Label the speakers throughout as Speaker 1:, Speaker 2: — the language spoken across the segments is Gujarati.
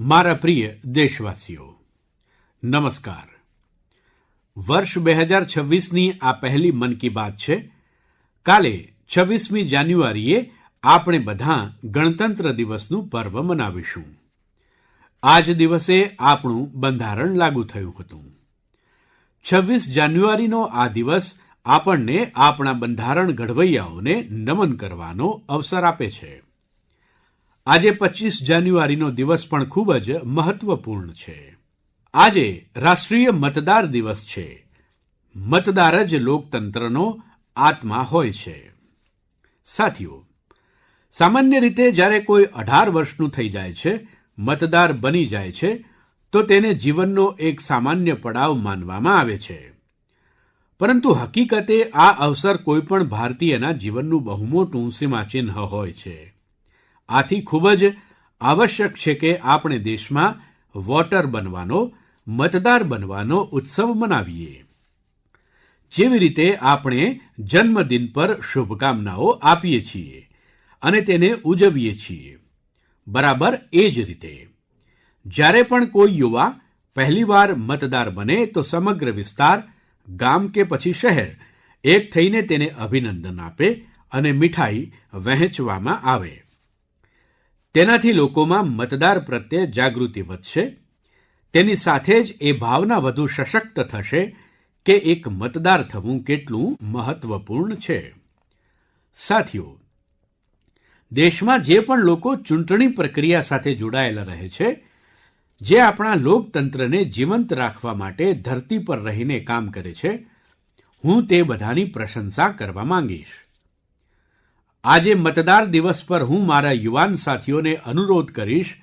Speaker 1: મારા પ્રિય દેશવાસીઓ, નમસ્કાર. વર્ષ 2026ની આ પહેલી મન કી બાત છે. કાલે 26મી જાન્યુઆરીએ આપણે બધાં ગણતંત્ર દિવસનું પર્વ મનાવીશું. આ જ દિવસે આપણું બંધારણ લાગુ થયું હતું. 26 જાન્યુઆરીનો આ દિવસ આપણને આપણા બંધારણ ઘડવૈયાઓને નમન કરવાનો અવસર આપે છે. આજે 25 જાન્યુઆરીનો દિવસ પણ ખૂબ જ મહત્ત્વપૂર્ણ છે. આજે રાષ્ટ્રીય મતદાર દિવસ છે. મતદાર જ લોકતંત્રનો આત્મા હોય છે. સાથીઓ, સામાન્ય રીતે જ્યારે કોઈ 18 વર્ષનું થઈ જાય છે, મતદાર બની જાય છે, તો તેને જીવનનો એક સામાન્ય પડાવ માનવામાં આવે છે. પરંતુ હકીકતે આ અવસર કોઈપણ ભારતીયના જીવનનું બહુ મોટું સીમાચિહ્ન હોય છે. આથી ખૂબ જ આવશ્યક છે કે આપણે દેશમાં વોટર બનવાનો, મતદાર બનવાનો ઉત્સવ મનાવીએ. જેવી રીતે આપણે જન્મદિન પર શુભકામનાઓ આપીએ છીએ અને તેને ઉજવીએ છીએ, બરાબર એ જ રીતે જ્યારે પણ કોઈ યુવા પહેલીવાર મતદાર બને તો સમગ્ર વિસ્તાર, ગામ કે પછી શહેર એક થઈને તેને અભિનંદન આપે અને મીઠાઈ વહેંચવામાં આવે. તેનાથી લોકોમાં મતદાર પ્રત્યે જાગૃતિ વધશે. તેની સાથે જ એ ભાવના વધુ સશક્ત થશે કે એક મતદાર થવું કેટલું મહત્ત્વપૂર્ણ છે. સાથીઓ, દેશમાં જે પણ લોકો ચૂંટણી પ્રક્રિયા સાથે જોડાયેલા રહે છે, જે આપણા લોકતંત્રને જીવંત રાખવા માટે ધરતી પર રહીને કામ કરે છે, હું તે બધાની પ્રશંસા કરવા માંગીશ. આજે મતદાર દિવસ પર હું મારા યુવાન સાથીઓને અનુરોધ કરીશ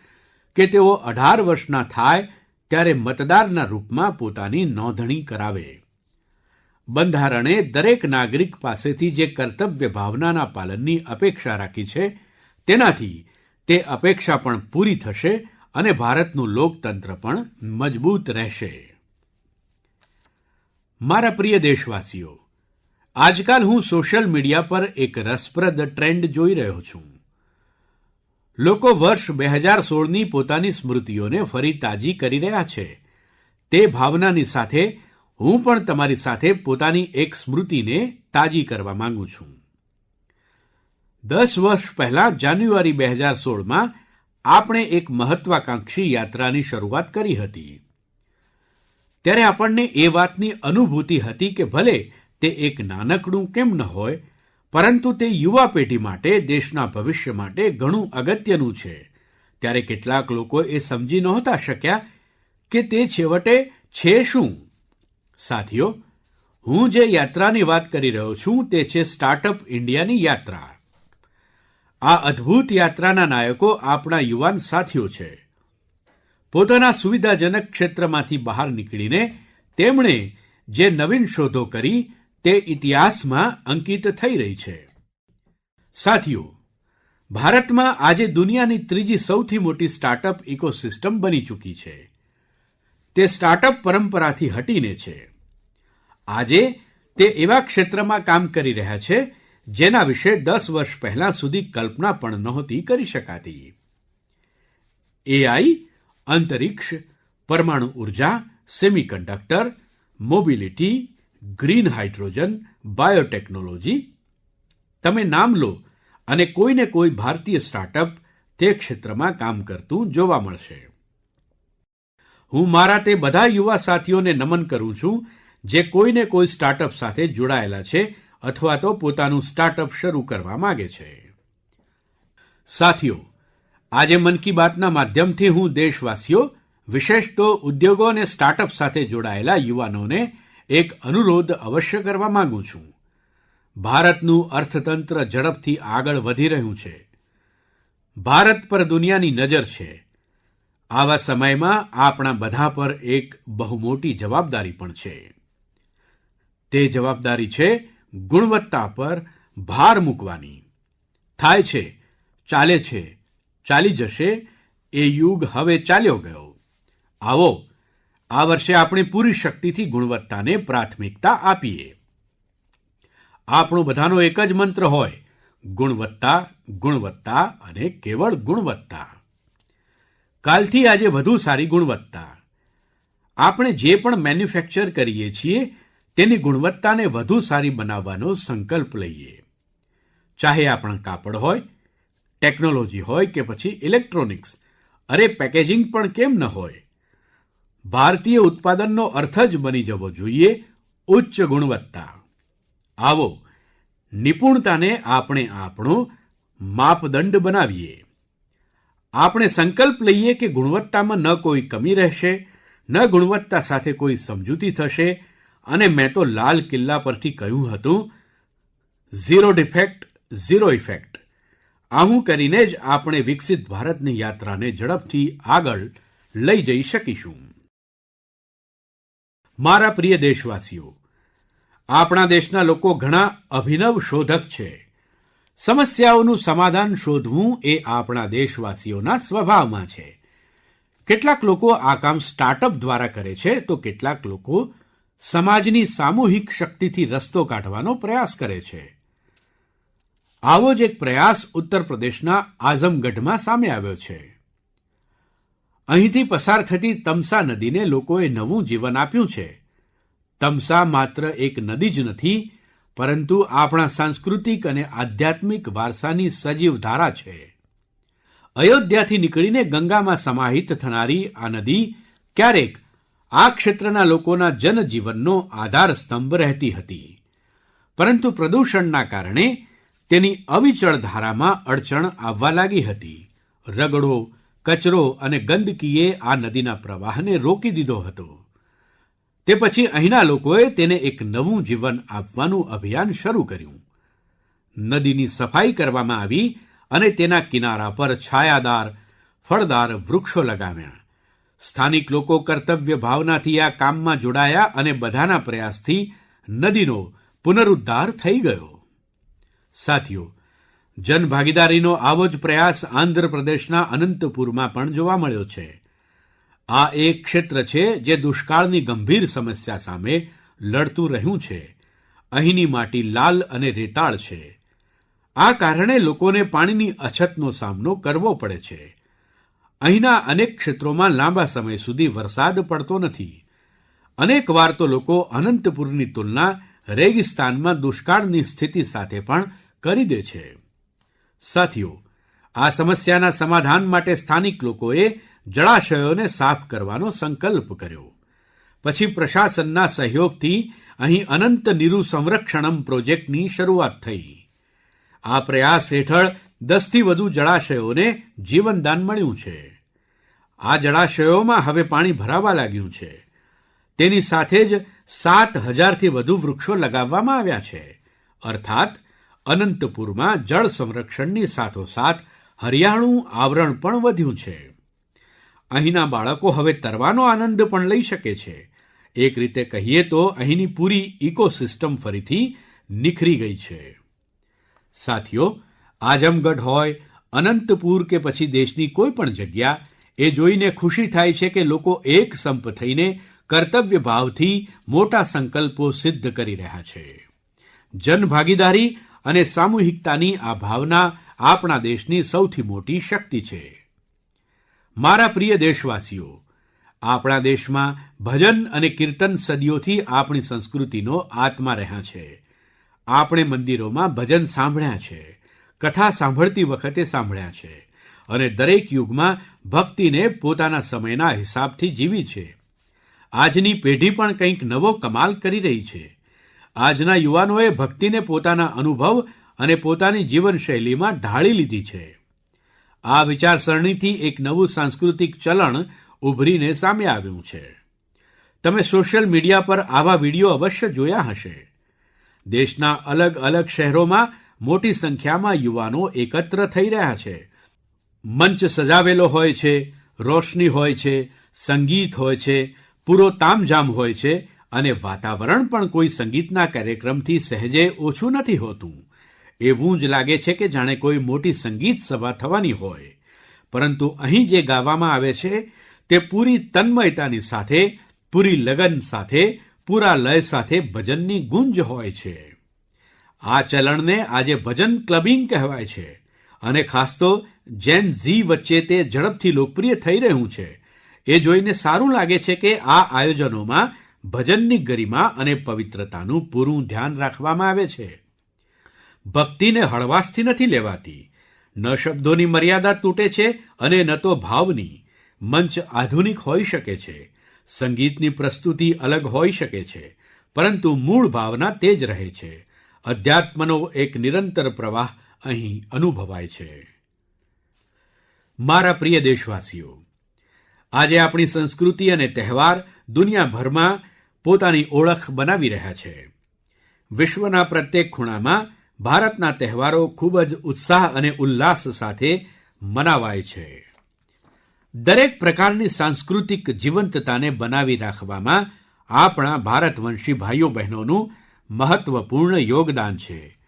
Speaker 1: કે તેઓ 18 વર્ષના થાય ત્યારે મતદારના રૂપમાં પોતાની નોંધણી કરાવે. બંધારણે દરેક નાગરિક પાસેથી જે કર્તવ્ય ભાવનાના પાલનની અપેક્ષા રાખી છે, તેનાથી તે અપેક્ષા પણ પૂરી થશે અને ભારતનું લોકતંત્ર પણ મજબૂત રહેશે. મારા પ્રિય દેશવાસીઓ, આજકાલ હું સોશિયલ મીડિયા પર એક રસપ્રદ ટ્રેન્ડ જોઈ રહ્યો છું. લોકો વર્ષ 2016ની પોતાની સ્મૃતિઓને ફરી તાજી કરી રહ્યા છે. તે ભાવનાની સાથે હું પણ તમારી સાથે પોતાની એક સ્મૃતિને તાજી કરવા માંગુ છું. 10 વર્ષ પહેલાં જાન્યુઆરી 2016માં આપણે એક મહત્વાકાંક્ષી યાત્રાની શરૂઆત કરી હતી. ત્યારે આપણને એ વાતની અનુભૂતિ હતી કે ભલે તે એક નાનકડું કેમ ન હોય, પરંતુ તે યુવા પેઢી માટે, દેશના ભવિષ્ય માટે ઘણું અગત્યનું છે. ત્યારે કેટલાક લોકો એ સમજી નહોતા શક્યા કે તે છેવટે છે શું. સાથીઓ, હું જે યાત્રાની વાત કરી રહ્યો છું તે છે સ્ટાર્ટઅપ ઇન્ડિયાની યાત્રા. આ અદ્ભુત યાત્રાના નાયકો આપણા યુવાન સાથીઓ છે. પોતાના સુવિધાજનક ક્ષેત્રમાંથી બહાર નીકળીને તેમણે જે નવીન શોધો કરી તે ઇતિહાસમાં અંકિત થઈ રહી છે. સાથીઓ, ભારતમાં આજે દુનિયાની ત્રીજી સૌથી મોટી સ્ટાર્ટઅપ ઇકોસિસ્ટમ બની ચૂકી છે. તે સ્ટાર્ટઅપ પરંપરાથી હટીને છે. આજે તે એવા ક્ષેત્રમાં કામ કરી રહ્યા છે જેના વિશે 10 વર્ષ પહેલાં સુધી કલ્પના પણ નહોતી કરી શકાતી. એઆઈ, અંતરિક્ષ, પરમાણુ ઊર્જા, semiconductor, mobility, green hydrogen, biotechnology, તમે નામ લો અને કોઈને કોઈ ભારતીય સ્ટાર્ટઅપ તે ક્ષેત્રમાં કામ કરતું જોવા મળશે. હું મારા તે બધા યુવા સાથીઓને નમન કરું છું જે કોઈને કોઈ સ્ટાર્ટઅપ સાથે જોડાયેલા છે અથવા તો પોતાનું સ્ટાર્ટઅપ શરૂ કરવા માગે છે. સાથીઓ, આજે મન કી બાતના માધ્યમથી હું દેશવાસીઓ, વિશેષ તો ઉદ્યોગો અને સ્ટાર્ટઅપ સાથે જોડાયેલા યુવાનોને એક અનુરોધ અવશ્ય કરવા માંગુ છું. ભારતનું અર્થતંત્ર ઝડપથી આગળ વધી રહ્યું છે. ભારત પર દુનિયાની નજર છે. આવા સમયમાં આપણા બધા પર એક બહુ મોટી જવાબદારી પણ છે. તે જવાબદારી છે ગુણવત્તા પર ભાર મૂકવાની. થાય છે, ચાલે છે, ચાલી જશે એ યુગ હવે ચાલ્યો ગયો. આવો, આ વર્ષે આપણે પૂરી શક્તિથી ગુણવત્તાને પ્રાથમિકતા આપીએ. આપણો બધાનો એક જ મંત્ર હોય, ગુણવત્તા, ગુણવત્તા અને કેવળ ગુણવત્તા. કાલથી આજે વધુ સારી ગુણવત્તા. આપણે જે પણ મેન્યુફેક્ચર કરીએ છીએ તેની ગુણવત્તાને વધુ સારી બનાવવાનો સંકલ્પ લઈએ. ચાહે આપણા કાપડ હોય, ટેકનોલોજી હોય કે પછી ઇલેક્ટ્રોનિક્સ, અરે પેકેજિંગ પણ કેમ ન હોય. ભારતીય ઉત્પાદનનો અર્થ જ બની જવો જોઈએ ઉચ્ચ ગુણવત્તા. આવો નિપુણતાને આપણે આપણો માપદંડ બનાવીએ. આપણે સંકલ્પ લઈએ કે ગુણવત્તામાં ન કોઈ કમી રહેશે, ન ગુણવત્તા સાથે કોઈ સમજૂતી થશે, અને મેં તો લાલ કિલ્લા પરથી કહ્યું હતું, ઝીરો ડિફેક્ટ, ઝીરો ઇફેક્ટ. આવું કરીને જ આપણે વિકસિત ભારતની યાત્રાને ઝડપથી આગળ લઈ જઈ શકીશું. મારા પ્રિય દેશવાસીઓ, આપણા દેશના લોકો ઘણા અભિનવ શોધક છે. સમસ્યાઓનું સમાધાન શોધવું એ આપણા દેશવાસીઓના સ્વભાવમાં છે. કેટલાક લોકો આ કામ સ્ટાર્ટઅપ દ્વારા કરે છે, તો કેટલાક લોકો સમાજની સામૂહિક શક્તિથી રસ્તો કાઢવાનો પ્રયાસ કરે છે. આવો જ એક પ્રયાસ ઉત્તર પ્રદેશના આઝમગઢમાં સામે આવ્યો છે. અહીંથી પસાર થતી તમસા નદીને લોકોએ નવું જીવન આપ્યું છે. તમસા માત્ર એક નદી જ નથી, પરંતુ આપણા સાંસ્કૃતિક અને આધ્યાત્મિક વારસાની સજીવ ધારા છે. અયોધ્યાથી નીકળીને ગંગામાં સમાહિત થનારી આ નદી ક્યારેક આ ક્ષેત્રના લોકોના જનજીવનનો આધારસ્તંભ રહેતી હતી, પરંતુ પ્રદૂષણના કારણે તેની અવિચળ ધારામાં અડચણ આવવા લાગી હતી. રગડો, કચરો અને ગંદકીએ આ નદીના પ્રવાહને રોકી દીધો હતો. તે પછી અહીંના લોકોએ તેને એક નવું જીવન આપવાનું અભિયાન શરૂ કર્યું. નદીની સફાઈ કરવામાં આવી અને તેના કિનારા પર છાયાદાર, ફળદાર વૃક્ષો લગાવ્યા. સ્થાનિક લોકો કર્તવ્ય ભાવનાથી આ કામમાં જોડાયા અને બધાના પ્રયાસથી નદીનો પુનરુદ્ધાર થઈ ગયો. સાથીઓ, જનભાગીદારીનો આવો જ પ્રયાસ આંધ્રપ્રદેશના અનંતપુરમાં પણ જોવા મળ્યો છે. આ એક ક્ષેત્ર છે જે દુષ્કાળની ગંભીર સમસ્યા સામે લડતું રહ્યું છે. અહીંની માટી લાલ અને રેતાળ છે. આ કારણે લોકોને પાણીની અછતનો સામનો કરવો પડે છે. અહીંના અનેક ક્ષેત્રોમાં લાંબા સમય સુધી વરસાદ પડતો નથી. અનેક વાર તો લોકો અનંતપુરની તુલના રેગિસ્તાનમાં દુષ્કાળની સ્થિતિ સાથે પણ કરી દે છે. સાથીઓ, આ સમસ્યાના સમાધાન માટે સ્થાનિક લોકોએ જળાશયોને સાફ કરવાનો સંકલ્પ કર્યો. પછી પ્રશાસનના સહયોગથી અહીં અનંત નીરુ સંરક્ષણમ પ્રોજેક્ટની શરૂઆત થઈ. આ પ્રયાસ હેઠળ 10થી વધુ જળાશયોને જીવનદાન મળ્યું છે. આ જળાશયોમાં હવે પાણી ભરાવા લાગ્યું છે. તેની સાથે જ 7,000થી વધુ વૃક્ષો લગાવવામાં આવ્યા છે. અર્થાત અનંતપુરમાં જળ સંરક્ષણની સાથોસાથ હરિયાળું આવરણ પણ વધ્યું છે. અહીંના બાળકો હવે તરવાનો આનંદ પણ લઈ શકે છે. એક રીતે કહીએ તો અહીંની પૂરી ઇકોસિસ્ટમ ફરીથી નિખરી ગઈ છે. સાથીઓ, આઝમગઢ હોય, અનંતપુર કે પછી દેશની કોઈ પણ જગ્યા, એ જોઈને ખુશી થાય છે કે લોકો એક સંપ થઈને કર્તવ્ય ભાવથી મોટા સંકલ્પો સિદ્ધ કરી રહ્યા છે. જનભાગીદારી અને સામૂહિકતાની આ ભાવના આપણા દેશની સૌથી મોટી શક્તિ છે. મારા પ્રિય દેશવાસીઓ, આપણા દેશમાં ભજન અને કીર્તન સદીઓથી આપણી સંસ્કૃતિનો આત્મા રહ્યા છે. આપણે મંદિરોમાં ભજન સાંભળ્યા છે, કથા સાંભળતી વખતે સાંભળ્યા છે, અને દરેક યુગમાં ભક્તિને પોતાના સમયના હિસાબથી જીવી છે. આજની પેઢી પણ કંઈક નવો કમાલ કરી રહી છે. આજના યુવાનોએ ભક્તિને પોતાના અનુભવ અને પોતાની જીવનશૈલીમાં ઢાળી લીધી છે. આ વિચારસરણીથી એક નવું સાંસ્કૃતિક ચલણ ઉભરીને સામે આવ્યું છે. તમે સોશિયલ મીડિયા પર આવા વિડિયો અવશ્ય જોયા હશે. દેશના અલગ અલગ શહેરોમાં મોટી સંખ્યામાં યુવાનો એકત્ર થઈ રહ્યા છે. મંચ સજાવેલો હોય છે, રોશની હોય છે, સંગીત હોય છે, પૂરો તામઝામ હોય છે, અને વાતાવરણ પણ કોઈ સંગીતના કાર્યક્રમથી સહેજે ઓછું નથી હોતું. એવું જ લાગે છે કે જાણે કોઈ મોટી સંગીત સભા થવાની હોય. પરંતુ અહીં જે ગાવામાં આવે છે તે પૂરી તન્મયતાની સાથે, પૂરી લગન સાથે, પૂરા લય સાથે ભજનની ગુંજ હોય છે. આ ચલણને આજે ભજન ક્લબિંગ કહેવાય છે, અને ખાસ તો જેન ઝી વચ્ચે તે ઝડપથી લોકપ્રિય થઈ રહ્યું છે, એ જોઈને સારું લાગે છે કે આ આયોજનોમાં ભજનની ગરિમા અને પવિત્રતાનું પૂરું ધ્યાન રાખવામાં આવે છે. ભક્તિને હળવાશથી નથી લેવાતી. ન શબ્દોની મર્યાદા તૂટે છે અને ન તો ભાવની. મંચ આધુનિક હોઈ શકે છે, સંગીતની પ્રસ્તુતિ અલગ હોઈ શકે છે, પરંતુ મૂળ ભાવના તે જ રહે છે. અધ્યાત્મનો એક નિરંતર પ્રવાહ અહીં અનુભવાય છે. મારા પ્રિય દેશવાસીઓ, આજે આપણી સંસ્કૃતિ અને તહેવાર દુનિયાભરમાં પોતાની ઓળખ બનાવી રહ્યા છે. વિશ્વના પ્રત્યેક ખૂણામાં ભારતના તહેવારો ખૂબ જ ઉત્સાહ અને ઉલ્લાસ સાથે મનાવાય છે. દરેક પ્રકારની સાંસ્કૃતિક જીવંતતાને બનાવી રાખવામાં આપણા ભારતવંશી ભાઈઓ બહેનોનું મહત્ત્વપૂર્ણ યોગદાન છે.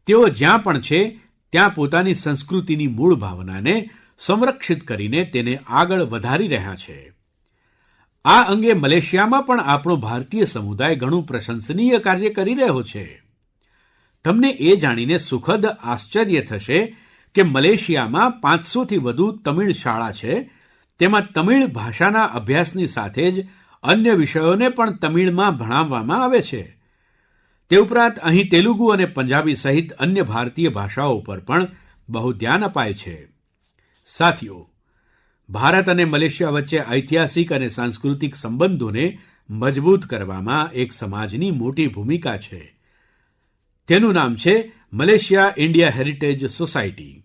Speaker 1: તેઓ જ્યાં પણ છે ત્યાં પોતાની સંસ્કૃતિની મૂળ ભાવનાને સંરક્ષિત કરીને તેને આગળ વધારી રહ્યા છે. આ અંગે મલેશિયામાં પણ આપણો ભારતીય સમુદાય ઘણું પ્રશંસનીય કાર્ય કરી રહ્યો છે. તમને એ જાણીને સુખદ આશ્ચર્ય થશે કે મલેશિયામાં 500થી વધુ તમિળ શાળા છે. તેમાં તમિળ ભાષાના અભ્યાસની સાથે જ અન્ય વિષયોને પણ તમિળમાં ભણાવવામાં આવે છે. તે ઉપરાંત અહીં તેલુગુ અને પંજાબી સહિત અન્ય ભારતીય ભાષાઓ પર પણ બહુ ધ્યાન અપાય છે. સાથીઓ, ભારત અને મલેશિયા વચ્ચે ઐતિહાસિક અને સાંસ્કૃતિક સંબંધોને મજબૂત કરવામાં એક સમાજની મોટી ભૂમિકા છે. તેનું નામ છે મલેશિયા ઇન્ડિયા હેરિટેજ સોસાયટી.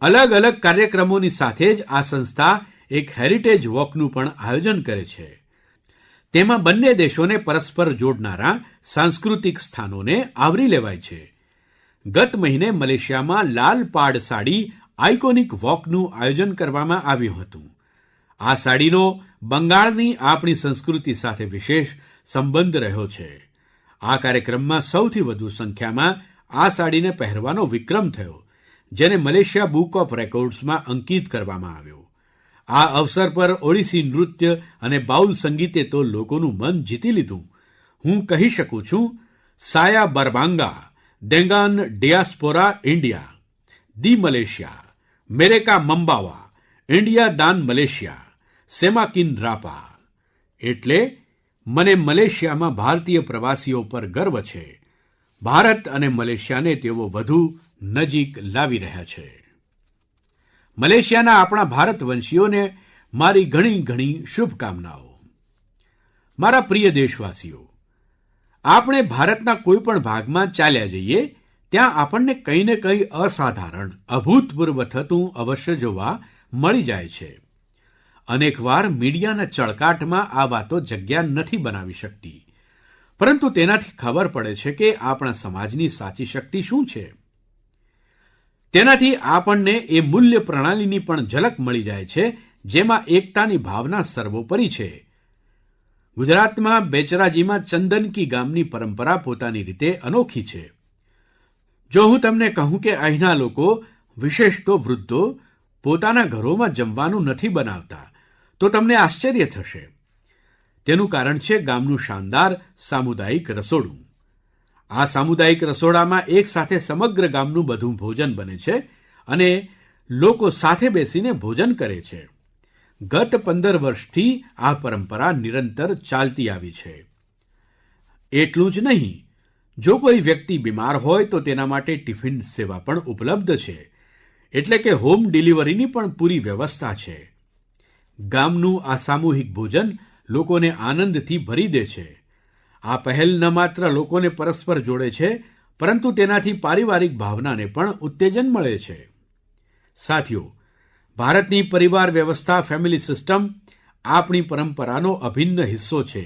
Speaker 1: અલગ અલગ કાર્યક્રમોની સાથે જ આ સંસ્થા એક હેરિટેજ વોકનું પણ આયોજન કરે છે. તેમાં બંને દેશોને પરસ્પર જોડનારા સાંસ્કૃતિક સ્થાનોને આવરી લેવાય છે. ગત મહિને મલેશિયામાં લાલ પાડ સાડી આઇકોનિક વોકનું આયોજન કરવામાં આવ્યું હતું. આ સાડીનો બંગાળની આપણી સંસ્કૃતિ સાથે વિશેષ સંબંધ રહ્યો છે. આ કાર્યક્રમમાં સૌથી વધુ સંખ્યામાં આ સાડીને પહેરવાનો વિક્રમ થયો, જેને મલેશિયા બુક ઓફ રેકોર્ડ્સમાં અંકિત કરવામાં આવ્યો. આ અવસર પર ઓડિસી નૃત્ય અને બાઉલ સંગીતે તો લોકોનું મન જીતી લીધું. હું કહી શકું છું, સાયા બરબાંગા, દેંગાન ડિયાસ્પોરા ઇન્ડિયા, દી મલેશિયા, મેરેકા મંબાવા, ઇન્ડિયા દાન મલેશિયા, સેમાકિન રાપા. એટલે મને મલેશિયામાં ભારતીય પ્રવાસીઓ પર ગર્વ છે. ભારત અને મલેશિયાને તેઓ વધુ નજીક લાવી રહ્યા છે. મલેશિયાના આપણા ભારતવંશીઓને મારી ઘણી ઘણી શુભકામનાઓ. મારા પ્રિય દેશવાસીઓ, આપણે ભારતના કોઈ પણ ભાગમાં ચાલ્યા જઈએ ત્યાં આપણને કંઈ ને કંઈ અસાધારણ, અભૂતપૂર્વ થતું અવશ્ય જોવા મળી જાય છે. અનેકવાર મીડિયાના ચળકાટમાં આ વાતો જગ્યા નથી બનાવી શકતી, પરંતુ તેનાથી ખબર પડે છે કે આપણા સમાજની સાચી શક્તિ શું છે. તેનાથી આપણને એ મૂલ્ય પ્રણાલિની પણ ઝલક મળી જાય છે જેમાં એકતાની ભાવના સર્વોપરી છે. ગુજરાતમાં બેચરાજીમાં ચંદનકી ગામની પરંપરા પોતાની રીતે અનોખી છે. જો હું તમને કહું કે અહીંના લોકો, વિશેષ તો વૃદ્ધો, પોતાના ઘરોમાં જમવાનું નથી બનાવતા તો તમને આશ્ચર્ય થશે. તેનું કારણ છે ગામનું શાનદાર સામુદાયિક રસોડું. આ સામુદાયિક રસોડામાં એક સાથે સમગ્ર ગામનું બધું ભોજન બને છે અને લોકો સાથે બેસીને ભોજન કરે છે. ગત 15 વર્ષથી આ પરંપરા નિરંતર ચાલતી આવી છે. એટલું જ નહીં, જો કોઈ વ્યક્તિ બીમાર હોય તો તેના માટે ટિફિન સેવા પણ ઉપલબ્ધ છે. એટલે કે હોમ ડિલિવરીની પણ પૂરી વ્યવસ્થા છે. ગામનું આ સામૂહિક ભોજન લોકોને આનંદથી ભરી દે છે. આ પહેલ ન માત્ર લોકોને પરસ્પર જોડે છે, પરંતુ તેનાથી પારિવારિક ભાવનાને પણ ઉત્તેજન મળે છે. સાથીઓ, ભારતની પરિવાર વ્યવસ્થા, ફેમિલી સિસ્ટમ આપણી પરંપરાનો અભિન્ન હિસ્સો છે.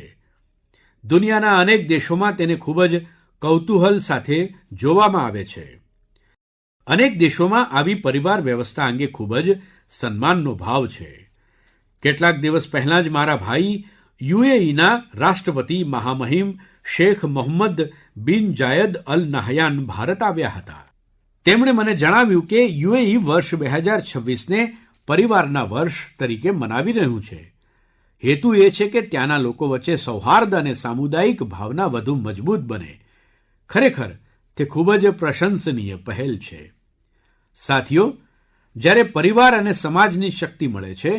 Speaker 1: દુનિયાના અનેક દેશોમાં તેને ખૂબ જ કૌતૂહલ સાથે જોવામાં આવે છે. અનેક દેશોમાં આવી પરિવાર વ્યવસ્થા અંગે ખૂબ જ સન્માનનો ભાવ છે. કેટલાક દિવસ પહેલાં જ મારા ભાઈ યુએઈના રાષ્ટ્રપતિ મહામહિમ શેખ મોહમ્મદ બિન જાયદ અલ નહયાન ભારત આવ્યા હતા. તેમણે મને જણાવ્યું કે યુએઈ વર્ષ 2026ને પરિવારના વર્ષ તરીકે મનાવી રહ્યું છે. હેતુ એ છે કે ત્યાંના લોકો વચ્ચે સૌહાર્દ અને સામુદાયિક ભાવના વધુ મજબૂત બને. ખરેખર તે ખૂબ જ પ્રશંસનીય પહેલ છે. સાથીઓ, જ્યારે પરિવાર અને સમાજની શક્તિ મળે છે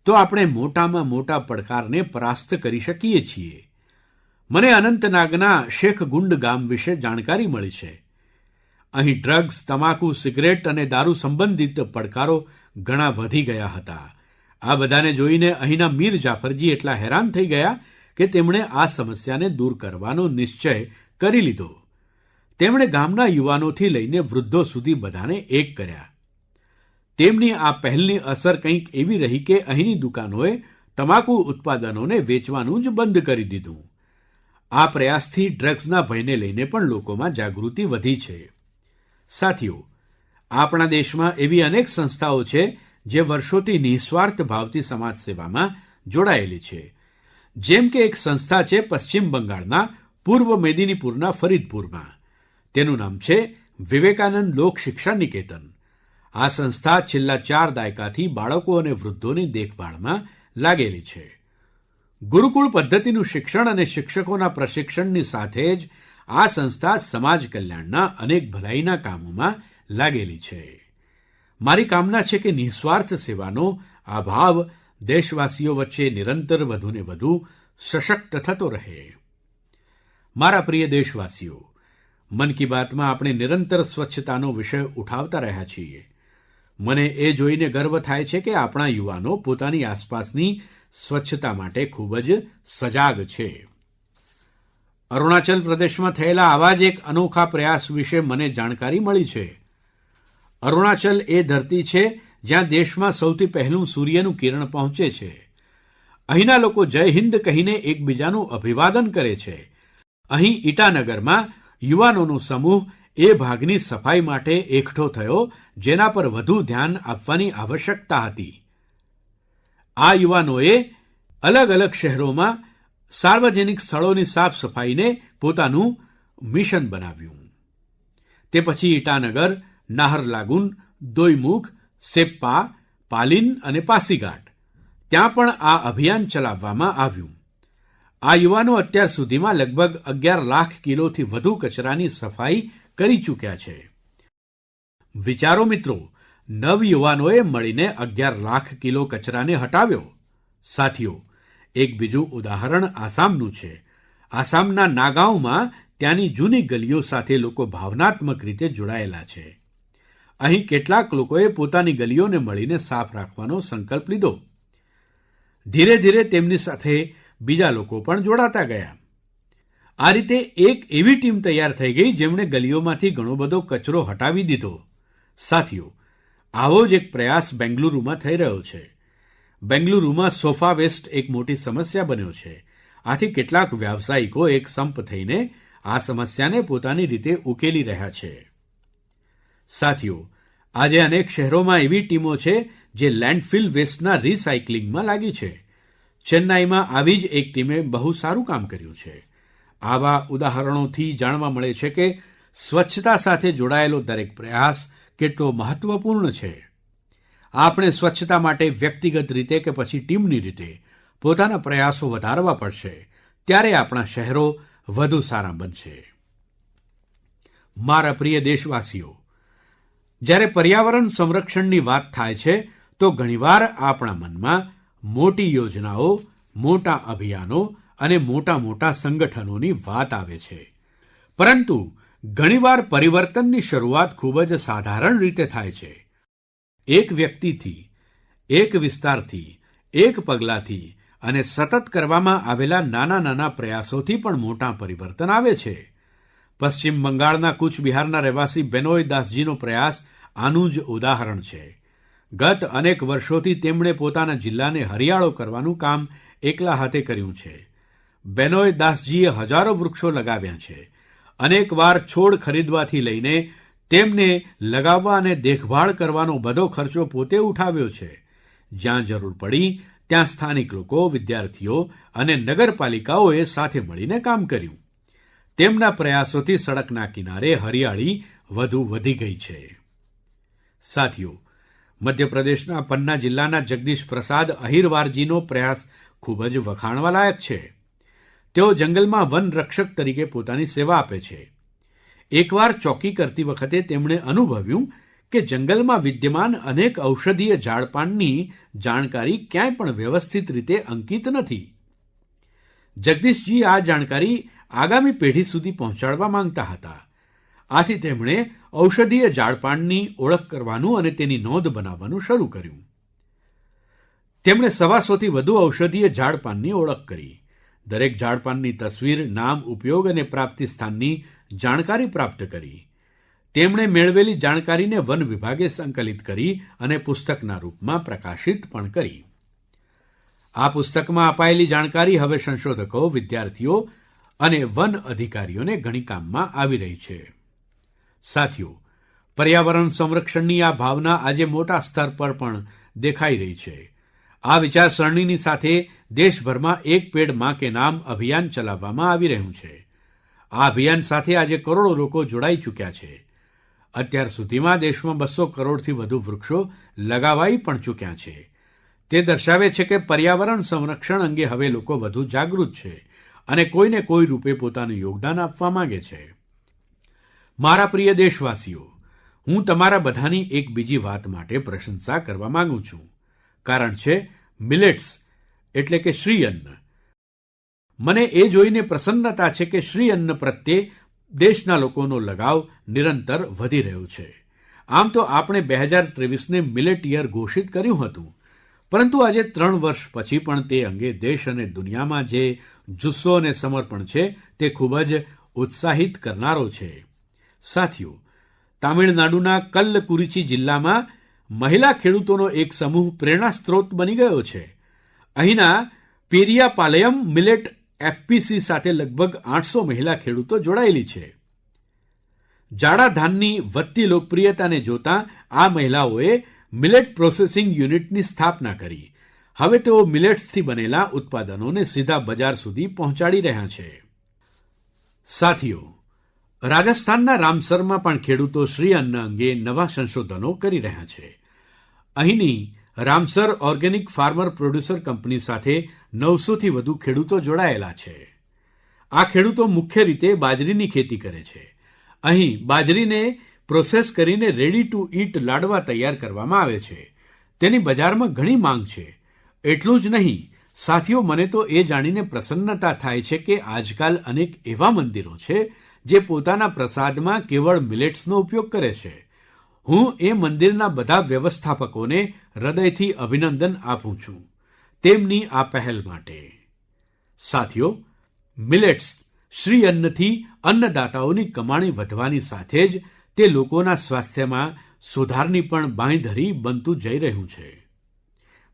Speaker 1: તો આપણે મોટામાં મોટા પડકારને પરાસ્ત કરી શકીએ છીએ. મને અનંતનાગના શેખગુંડ ગામ વિશે જાણકારી મળી છે. અહીં ડ્રગ્સ, તમાકુ, સિગરેટ અને દારૂ સંબંધિત પડકારો ઘણા વધી ગયા હતા. આ બધાને જોઈને અહીંના મીર જાફરજી એટલા હેરાન થઈ ગયા કે તેમણે આ સમસ્યાને દૂર કરવાનો નિશ્ચય કરી લીધો. તેમણે ગામના યુવાનોથી લઈને વૃદ્ધો સુધી બધાને એક કર્યા. તેમની આ પહેલની અસર કંઈક એવી રહી કે અહીંની દુકાનોએ તમાકુ ઉત્પાદનોને વેચવાનું જ બંધ કરી દીધું. આ પ્રયાસથી ડ્રગ્સના ભયને લઈને પણ લોકોમાં જાગૃતિ વધી છે. સાથીઓ, આપણા દેશમાં એવી અનેક સંસ્થાઓ છે જે વર્ષોથી નિઃસ્વાર્થ ભાવથી સમાજ સેવામાં જોડાયેલી છે. જેમ કે એક સંસ્થા છે પશ્ચિમ બંગાળના પૂર્વ મેદિનીપુરના ફરીદપુરમાં. તેનું નામ છે વિવેકાનંદ લોક શિક્ષા નિકેતન. આ સંસ્થા છેલ્લા 4 દાયકાથી બાળકો અને વૃદ્ધોની દેખભાળમાં લાગેલી છે. ગુરુકુળ પદ્ધતિનું શિક્ષણ અને શિક્ષકોના પ્રશિક્ષણની સાથે જ આ સંસ્થા સમાજ કલ્યાણના અનેક ભલાઈના કામોમાં લાગેલી છે. મારી કામના છે કે નિઃસ્વાર્થ સેવાનો આ ભાવ દેશવાસીઓ વચ્ચે નિરંતર વધુને વધુ સશક્ત થતો રહે. મારા પ્રિય દેશવાસીઓ, મન કી બાતમાં આપણે નિરંતર સ્વચ્છતાનો વિષય ઉઠાવતા રહ્યા છીએ. મને એ જોઈને ગર્વ થાય છે કે આપણા યુવાનો પોતાની આસપાસની સ્વચ્છતા માટે ખૂબ જ સજાગ છે. અરુણાચલ પ્રદેશમાં થયેલા આવા જ એક અનોખા પ્રયાસ વિશે મને જાણકારી મળી છે. અરુણાચલ એ ધરતી છે જ્યાં દેશમાં સૌથી પહેલું સૂર્યનું કિરણ પહોંચે છે. અહીંના લોકો જય હિન્દ કહીને એકબીજાનું અભિવાદન કરે છે. અહીં ઈટાનગરમાં યુવાનોનો સમૂહ એ ભાગની સફાઈ માટે એકઠો થયો જેના પર વધુ ધ્યાન આપવાની આવશ્યકતા હતી. આ યુવાનોએ અલગ અલગ શહેરોમાં સાર્વજનિક સ્થળોની સાફ સફાઈને પોતાનું મિશન બનાવ્યું. તે પછી ઈટાનગર, નાહરલાગુન, દોઈમુખ, સેપ્પા, પાલિન અને પાસીઘાટ ત્યાં પણ આ અભિયાન ચલાવવામાં આવ્યું. આ યુવાનો અત્યાર સુધીમાં લગભગ 11 લાખ કિલોથી વધુ કચરાની સફાઈ કરી ચૂક્યા છે. વિચારો મિત્રો, નવયુવાનોએ મળીને 11 લાખ કિલો કચરાને હટાવ્યો. સાથીઓ, એક બીજું ઉદાહરણ આસામનું છે. આસામના નાગાંવમાં ત્યાંની જૂની ગલીઓ સાથે લોકો ભાવનાત્મક રીતે જોડાયેલા છે. અહીં કેટલાક લોકોએ પોતાની ગલીઓને મળીને સાફ રાખવાનો સંકલ્પ લીધો. ધીરે ધીરે તેમની સાથે બીજા લોકો પણ જોડાતા ગયા. આ રીતે એક એવી ટીમ તૈયાર થઈ ગઈ જેમણે ગલીઓમાંથી ઘણો બધો કચરો હટાવી દીધો. સાથીઓ, આવો જ એક પ્રયાસ બેંગલુરુમાં થઈ રહ્યો છે. બેંગલુરુમાં સોફા વેસ્ટ એક મોટી સમસ્યા બન્યો છે. આથી કેટલાક વ્યાવસાયિકો એક સંપ થઈને આ સમસ્યાને પોતાની રીતે ઉકેલી રહ્યા છે. સાથીઓ, આજે અનેક શહેરોમાં એવી ટીમો છે જે લેન્ડફિલ વેસ્ટના રિસાયકલિંગમાં લાગી છે. ચેન્નાઈમાં આવી જ એક ટીમે બહુ સારું કામ કર્યું છે. આવા ઉદાહરણોથી જાણવા મળે છે કે સ્વચ્છતા સાથે જોડાયેલો દરેક પ્રયાસ કેટલો મહત્વપૂર્ણ છે. આપણે સ્વચ્છતા માટે વ્યક્તિગત રીતે કે પછી ટીમની રીતે પોતાના પ્રયાસો વધારવા પડશે. ત્યારે આપણા શહેરો વધુ સારા બનશે. મારા પ્રિય દેશવાસીઓ, જ્યારે પર્યાવરણ સંરક્ષણની વાત થાય છે તો ઘણીવાર આપણા મનમાં મોટી યોજનાઓ, મોટા અભિયાનો અને મોટા મોટા સંગઠનોની વાત આવે છે. પરંતુ ઘણીવાર પરિવર્તનની શરૂઆત ખૂબ જ સાધારણ રીતે થાય છે. એક વ્યક્તિથી, એક વિસ્તારથી, એક પગલાંથી અને સતત કરવામાં આવેલા નાના નાના પ્રયાસોથી પણ મોટા પરિવર્તન આવે છે. પશ્ચિમ બંગાળના કૂચ બિહારના રહેવાસી બેનોય દાસજીનો પ્રયાસ આનું જ ઉદાહરણ છે. ગત અનેક વર્ષોથી તેમણે પોતાના જિલ્લાને હરિયાળો કરવાનું કામ એકલા હાથે કર્યું છે. બેનોય દાસજીએ હજારો વૃક્ષો લગાવ્યા છે. અનેક વાર છોડ ખરીદવાથી લઈને તેમને લગાવવા અને દેખભાળ કરવાનો બધો ખર્ચો પોતે ઉઠાવ્યો છે. જ્યાં જરૂર પડી ત્યાં સ્થાનિક લોકો, વિદ્યાર્થીઓ અને નગરપાલિકાઓએ સાથે મળીને કામ કર્યું. તેમના પ્રયાસોથી સડકના કિનારે હરિયાળી વધુ વધી ગઈ છે. સાથીઓ, મધ્યપ્રદેશના પન્ના જિલ્લાના જગદીશ પ્રસાદ અહિરવારજીનો પ્રયાસ ખૂબ જ વખાણવાલાયક છે. તેઓ જંગલમાં વન રક્ષક તરીકે પોતાની સેવા આપે છે. એકવાર ચોકી કરતી વખતે તેમણે અનુભવ્યું કે જંગલમાં વિદ્યમાન અનેક ઔષધીય ઝાડપાનની જાણકારી ક્યાંય પણ વ્યવસ્થિત રીતે અંકિત નથી. જગદીશજી આ જાણકારી આગામી પેઢી સુધી પહોંચાડવા માંગતા હતા. આથી તેમણે ઔષધીય ઝાડપાનની ઓળખ કરવાનું અને તેની નોંધ બનાવવાનું શરૂ કર્યું. તેમણે 125થી વધુ ઔષધીય ઝાડપાનની ઓળખ કરી. દરેક ઝાડપાનની તસવીર, નામ, ઉપયોગ અને પ્રાપ્તિ સ્થાનની જાણકારી પ્રાપ્ત કરી. તેમણે મેળવેલી જાણકારીને વન વિભાગે સંકલિત કરી અને પુસ્તકના રૂપમાં પ્રકાશિત પણ કરી. આ પુસ્તકમાં અપાયેલી જાણકારી હવે સંશોધકો, વિદ્યાર્થીઓ અને વન અધિકારીઓને ઘણી કામમાં આવી રહી છે. સાથીઓ, પર્યાવરણ સંરક્ષણની આ ભાવના આજે મોટા સ્તર પર પણ દેખાઈ રહી છે. આ વિચારસરણીની સાથે દેશભરમાં એક પેડ માં કે નામ અભિયાન ચલાવવામાં આવી રહ્યું છે. આ અભિયાન સાથે આજે કરોડો લોકો જોડાઈ ચૂક્યા છે. અત્યાર સુધીમાં દેશમાં 200 કરોડથી વધુ વૃક્ષો લગાવાઈ પણ ચૂક્યા છે. તે દર્શાવે છે કે પર્યાવરણ સંરક્ષણ અંગે હવે લોકો વધુ જાગૃત છે અને કોઈને કોઈ રૂપે પોતાનું યોગદાન આપવા માંગે છે. મારા પ્રિય દેશવાસીઓ, હું તમારા બધાની એક બીજી વાત માટે પ્રશંસા કરવા માંગુ છું. કારણ છે મિલેટ્સ એટલે કે શ્રી અન્ન. મને એ જોઈને પ્રસન્નતા છે કે શ્રી અન્ન પ્રત્યે દેશના લોકોનો લગાવ નિરંતર વધી રહ્યો છે. આમ તો આપણે 2023ને મિલેટ યર ઘોષિત કર્યું હતું, પરંતુ આજે 3 વર્ષ પછી પણ તે અંગે દેશ અને દુનિયામાં જે જુસ્સો અને સમર્પણ છે તે ખૂબ જ ઉત્સાહિત કરનારો છે. સાથીઓ, તામિળનાડુના કલ્લકુરિચી જિલ્લામાં મહિલા ખેડૂતોનો એક સમૂહ પ્રેરણા સ્ત્રોત બની ગયો છે. અહીંના પેરિયાપાલયમ મિલેટ એફપીસી સાથે લગભગ 800 મહિલા ખેડૂતો જોડાયેલી છે. જાડા ધાનની વધતી લોકપ્રિયતાને જોતાં આ મહિલાઓએ મિલેટ પ્રોસેસિંગ યુનિટની સ્થાપના કરી. હવે તેઓ મિલેટ્સથી બનેલા ઉત્પાદનોને સીધા બજાર સુધી પહોંચાડી રહ્યા છે. સાથીઓ, રાજસ્થાનના રામસરમાં પણ ખેડૂતો શ્રી અન્ન અંગે નવા સંશોધનો કરી રહ્યા છે. અહીંની Ramsar organic farmer producer company સાથે 900થી વધુ ખેડૂતો જોડાયેલા છે. આ ખેડૂતો મુખ્ય રીતે બાજરીની ખેતી કરે છે. અહીં બાજરીને પ્રોસેસ કરીને રેડી ટુ ઈટ લાડવા તૈયાર કરવામાં આવે છે. તેની બજારમાં ઘણી માંગ છે. એટલું જ નહીં, સાથીઓ, મને તો એ જાણીને પ્રસન્નતા થાય છે કે આજકાલ અનેક એવા મંદિરો છે જે પોતાના પ્રસાદમાં કેવળ મિલેટ્સનો ઉપયોગ કરે છે. હું એ મંદિરના બધા વ્યવસ્થાપકોને હૃદયથી અભિનંદન આપું છું તેમની આ પહેલ માટે. સાથીઓ, મિલેટ્સ શ્રી અન્નથી અન્નદાતાઓની કમાણી વધવાની સાથે જ તે લોકોના સ્વાસ્થ્યમાં સુધારની પણ બાંયધરી બનતું જઈ રહ્યું છે.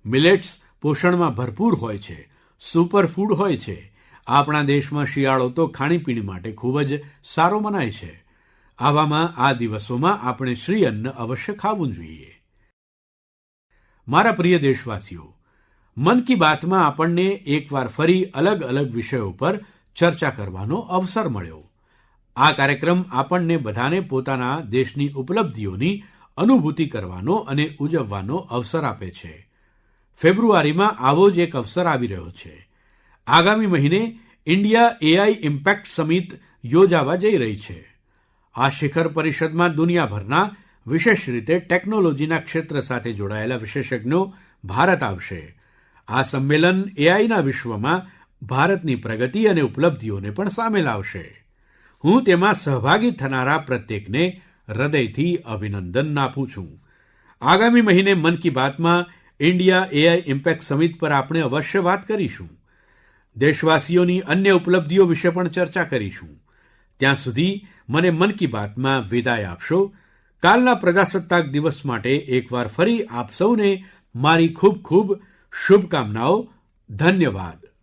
Speaker 1: મિલેટ્સ પોષણમાં ભરપૂર હોય છે, સુપરફૂડ હોય છે. આપણા દેશમાં શિયાળો તો ખાણીપીણી માટે ખૂબ જ સારો મનાય છે. આવામાં આ દિવસોમાં આપણે શ્રી અન્ન અવશ્ય ખાવું જોઈએ. મારા પ્રિય દેશવાસીઓ, મન કી બાતમાં આપણને એકવાર ફરી અલગ અલગ વિષયો પર ચર્ચા કરવાનો અવસર મળ્યો. આ કાર્યક્રમ આપણને બધાને પોતાના દેશની ઉપલબ્ધિઓની અનુભૂતિ કરવાનો અને ઉજવવાનો અવસર આપે છે. ફેબ્રુઆરીમાં આવો જ એક અવસર આવી રહ્યો છે. આગામી મહિને ઇન્ડિયા એઆઈ ઇમ્પેક્ટ સમિટ યોજાવા જઈ રહી છે. આ શિખર પરિષદમાં દુનિયાભરના, વિશેષ રીતે ટેકનોલોજીના ક્ષેત્ર સાથે જોડાયેલા વિશેષજ્ઞો ભારત આવશે. આ સંમેલન એઆઈના વિશ્વમાં ભારતની પ્રગતિ અને ઉપલબ્ધિઓને પણ સામેલ આવશે. હું તેમાં સહભાગી થનારા પ્રત્યેકને હૃદયથી અભિનંદન આપું છું. આગામી મહિને મન કી બાતમાં ઇન્ડિયા એઆઈ ઇમ્પેક્ટ સમિટ પર આપણે અવશ્ય વાત કરીશું. દેશવાસીઓની અન્ય ઉપલબ્ધિઓ વિશે પણ ચર્ચા કરીશું. ત્યાં સુધી મને મન કી બાતમાં વિદાય આપશો. કાલના પ્રજાસત્તાક દિવસ માટે એકવાર ફરી આપ સૌને મારી ખૂબ ખૂબ શુભકામનાઓ. ધન્યવાદ.